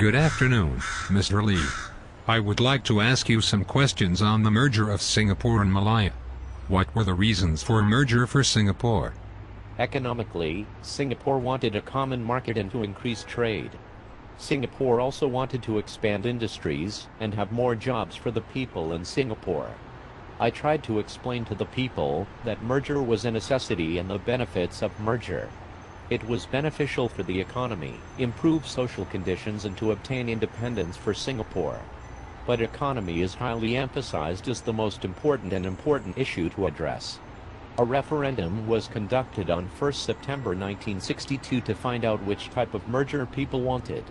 Good afternoon, Mr. Lee. I would like to ask you some questions on the merger of Singapore and Malaya. What were the reasons for merger for Singapore? Economically, Singapore wanted a common market and to increase trade. Singapore also wanted to expand industries and have more jobs for the people in Singapore. I tried to explain to the people that merger was a necessity and the benefits of merger. It was beneficial for the economy, improve social conditions and to obtain independence for Singapore. But economy is highly emphasized as the most important issue to address. A referendum was conducted on 1 September 1962 to find out which type of merger people wanted.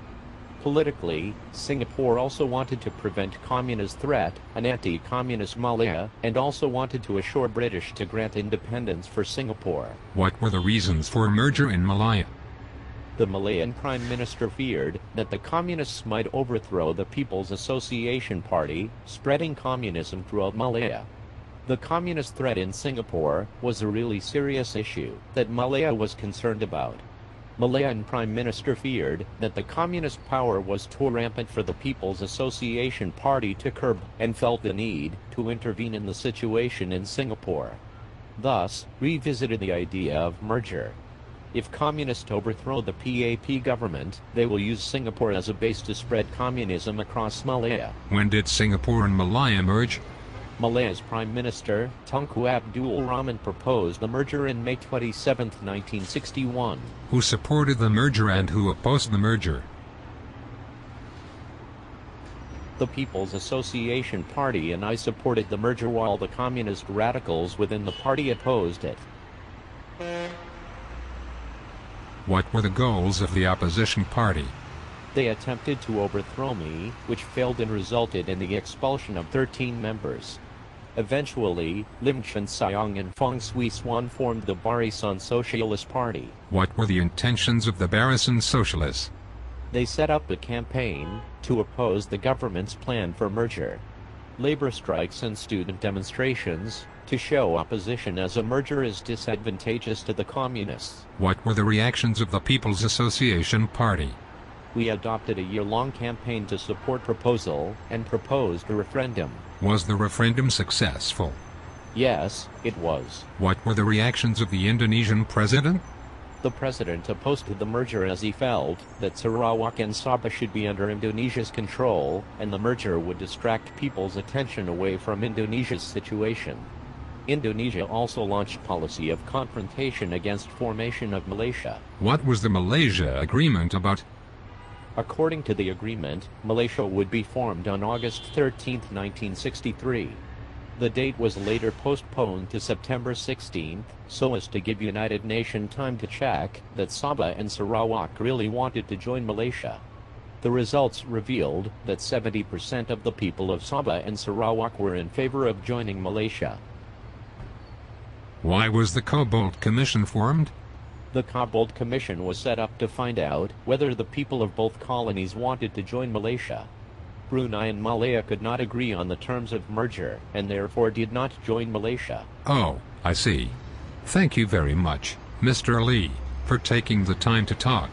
Politically, Singapore also wanted to prevent communist threat, an anti-communist Malaya, and also wanted to assure British to grant independence for Singapore. What were the reasons for merger in Malaya? The Malayan Prime Minister feared that the communists might overthrow the People's Association Party, spreading communism throughout Malaya. The communist threat in Singapore was a really serious issue that Malaya was concerned about. Malayan Prime Minister feared that the communist power was too rampant for the People's Association Party to curb and felt the need to intervene in the situation in Singapore. Thus, revisited the idea of merger. If communists overthrow the PAP government, they will use Singapore as a base to spread communism across Malaya. When did Singapore and Malaya merge? Malaya's Prime Minister, Tunku Abdul Rahman proposed the merger in May 27, 1961. Who supported the merger and who opposed the merger? The People's Association Party and I supported the merger while the communist radicals within the party opposed it. What were the goals of the opposition party? They attempted to overthrow me, which failed and resulted in the expulsion of 13 members. Eventually, Lim Chen Siong and Fong Swee Swan formed the Barisan Socialist Party. What were the intentions of the Barisan Socialists? They set up a campaign to oppose the government's plan for merger. Labor strikes and student demonstrations to show opposition as a merger is disadvantageous to the communists. What were the reactions of the People's Association Party? We adopted a year-long campaign to support proposal and proposed a referendum. Was the referendum successful? Yes, it was. What were the reactions of the Indonesian president? The president opposed the merger as he felt that Sarawak and Sabah should be under Indonesia's control, and the merger would distract people's attention away from Indonesia's situation. Indonesia also launched policy of confrontation against formation of Malaysia. What was the Malaysia agreement about? According to the agreement, Malaysia would be formed on August 13, 1963. The date was later postponed to September 16, so as to give United Nations time to check that Sabah and Sarawak really wanted to join Malaysia. The results revealed that 70% of the people of Sabah and Sarawak were in favor of joining Malaysia. Why was the Cobalt Commission formed? The Cobalt Commission was set up to find out whether the people of both colonies wanted to join Malaysia. Brunei and Malaya could not agree on the terms of merger, and therefore did not join Malaysia. Oh, I see. Thank you very much, Mr. Lee, for taking the time to talk.